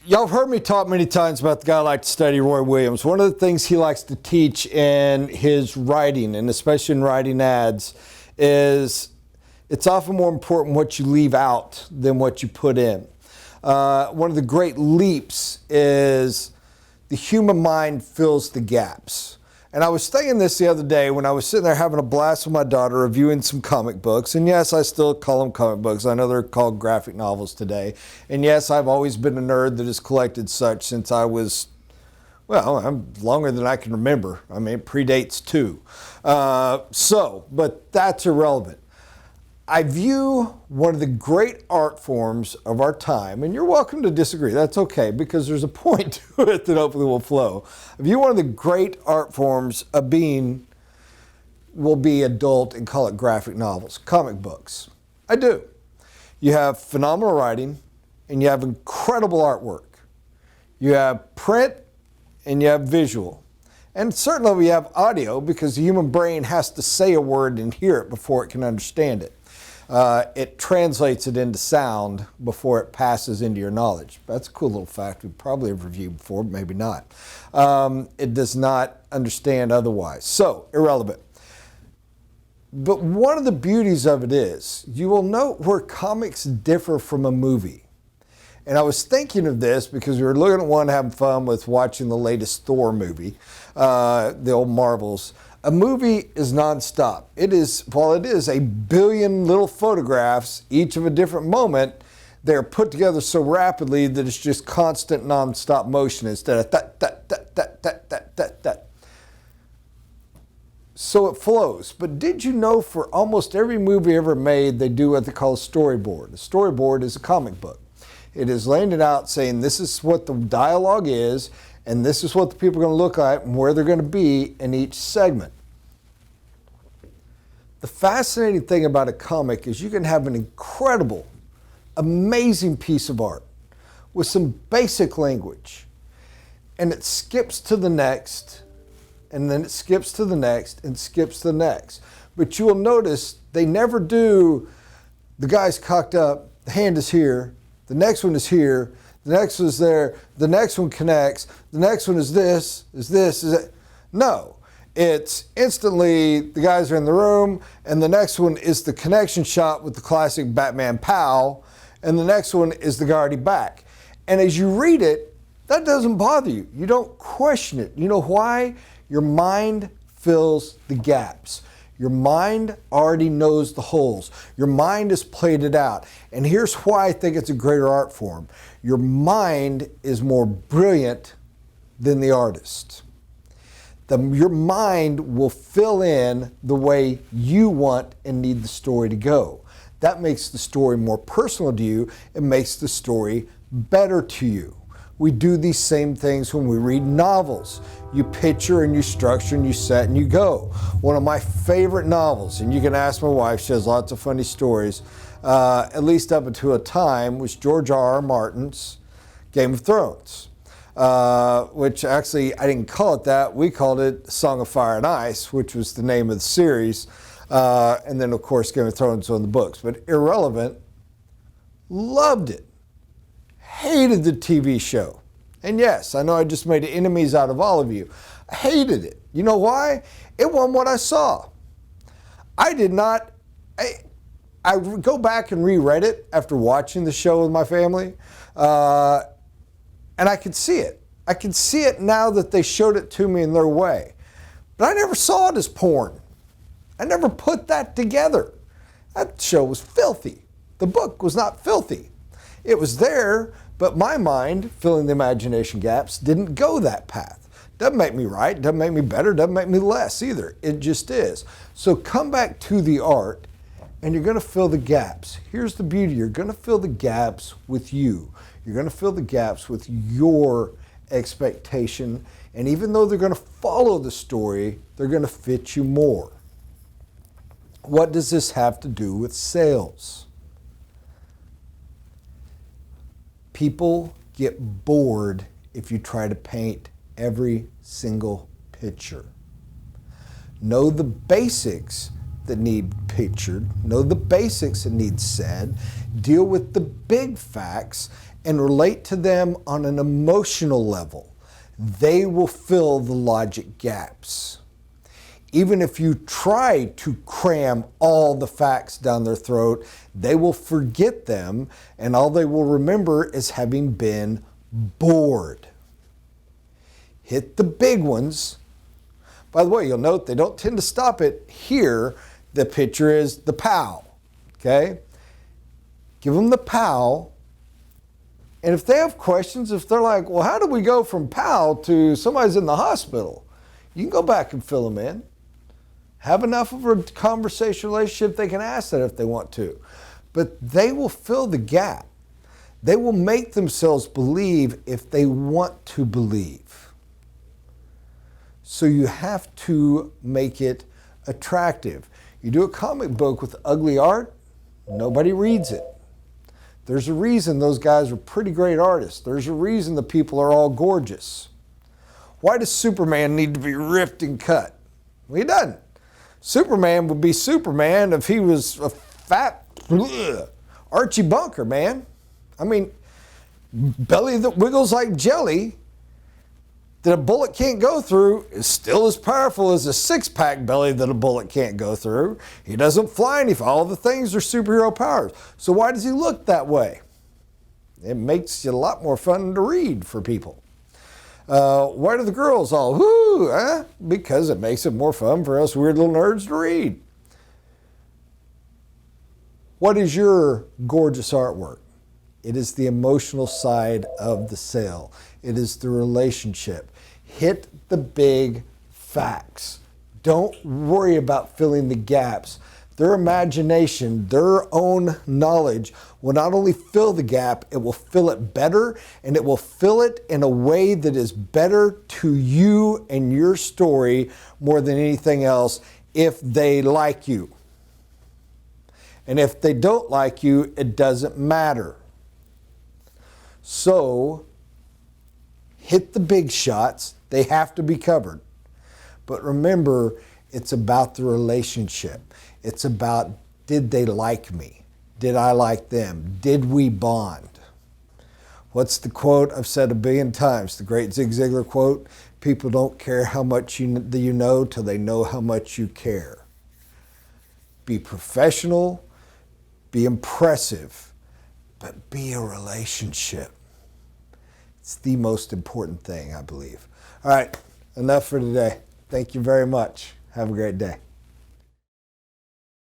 Y'all have heard me talk many times about the guy I like to study, Roy Williams. One of the things he likes to teach in his writing, and especially in writing ads, is it's often more important what you leave out than what you put in. One of the great leaps is the human mind fills the gaps. And I was thinking this the other day when I was sitting there having a blast with my daughter reviewing some comic books. And yes, I still call them comic books. I know they're called graphic novels today. And yes, I've always been a nerd that has collected such since I was, well, I'm longer than I can remember. I mean, it predates too. But that's irrelevant. I view one of the great art forms of our time, and you're welcome to disagree, that's okay, because there's a point to it that hopefully will flow. I view one of the great art forms of being will be adult and call it graphic novels, comic books. I do. You have phenomenal writing, and you have incredible artwork. You have print, and you have visual. And certainly we have audio, because the human brain has to say a word and hear it before it can understand it. It translates it into sound before it passes into your knowledge. That's a cool little fact we probably have reviewed before, maybe not. It does not understand otherwise. So, irrelevant. But one of the beauties of it is, you will note where comics differ from a movie. And I was thinking of this because we were looking at one, having fun with watching the latest Thor movie, the old Marvels. A movie is nonstop. It is, while it is a billion little photographs, each of a different moment, they're put together so rapidly that it's just constant nonstop motion instead of that. So it flows. But did you know for almost every movie ever made, they do what they call a storyboard. A storyboard is a comic book. It is laying it out saying this is what the dialogue is, and this is what the people are going to look at and where they're going to be in each segment. The fascinating thing about a comic is you can have an incredible, amazing piece of art with some basic language, and it skips to the next, and then it skips to the next, and skips to the next. But you will notice they never do, the guy's cocked up, the hand is here, the next one is here, the next one is there, the next one connects, the next one is this, is that. No, it's instantly the guys are in the room, and the next one is the connection shot with the classic Batman pow, and the next one is the guy already back. And as you read it, that doesn't bother you. You don't question it. You know why? Your mind fills the gaps. Your mind already knows the holes. Your mind has played it out. And here's why I think it's a greater art form. Your mind is more brilliant than the artist. Your mind will fill in the way you want and need the story to go. That makes the story more personal to you. It makes the story better to you. We do these same things when we read novels. You picture and you structure and you set and you go. One of my favorite novels, and you can ask my wife, she has lots of funny stories, at least up until a time, was George R.R. Martin's Game of Thrones, which actually I didn't call it that. We called it Song of Fire and Ice, which was the name of the series. And then, of course, Game of Thrones on the books. But irrelevant, loved it. Hated the TV show. And yes, I know I just made enemies out of all of you. I hated it. You know why? It wasn't what I saw. I did not, I go back and reread it after watching the show with my family, and I could see it. I can see it now that they showed it to me in their way. But I never saw it as porn. I never put that together. That show was filthy. The book was not filthy. It was there, but my mind, filling the imagination gaps, didn't go that path. Doesn't make me right, doesn't make me better, doesn't make me less either. It just is. So come back to the art, and you're going to fill the gaps. Here's the beauty. You're going to fill the gaps with you. You're going to fill the gaps with your expectation. And even though they're going to follow the story, they're going to fit you more. What does this have to do with sales? People get bored if you try to paint every single picture. Know the basics that need pictured, know the basics that need said, deal with the big facts, and relate to them on an emotional level. They will fill the logic gaps. Even if you try to cram all the facts down their throat, they will forget them, and all they will remember is having been bored. Hit the big ones. By the way, you'll note they don't tend to stop it here. The picture is the POW, okay? Give them the POW. And if they have questions, if they're like, well, how do we go from POW to somebody's in the hospital? You can go back and fill them in. Have enough of a conversation relationship, they can ask that if they want to. But they will fill the gap. They will make themselves believe if they want to believe. So you have to make it attractive. You do a comic book with ugly art, nobody reads it. There's a reason those guys are pretty great artists. There's a reason the people are all gorgeous. Why does Superman need to be ripped and cut? Well, he doesn't. Superman would be Superman if he was a fat Archie Bunker, man. I mean, belly that wiggles like jelly that a bullet can't go through is still as powerful as a six-pack belly that a bullet can't go through. He doesn't fly any. All the things are superhero powers. So why does he look that way? It makes it a lot more fun to read for people. Why do the girls all, whoo, eh? Because it makes it more fun for us weird little nerds to read. What is your gorgeous artwork? It is the emotional side of the sale. It is the relationship. Hit the big facts. Don't worry about filling the gaps. Their imagination, their own knowledge will not only fill the gap, it will fill it better, and it will fill it in a way that is better to you and your story more than anything else if they like you. And if they don't like you, it doesn't matter. So, hit the big shots. They have to be covered. But remember, it's about the relationship. It's about, did they like me? Did I like them? Did we bond? What's the quote I've said 1 billion times? The great Zig Ziglar quote, people don't care how much you know till they know how much you care. Be professional, be impressive, but be a relationship. It's the most important thing, I believe. All right, enough for today. Thank you very much. Have a great day.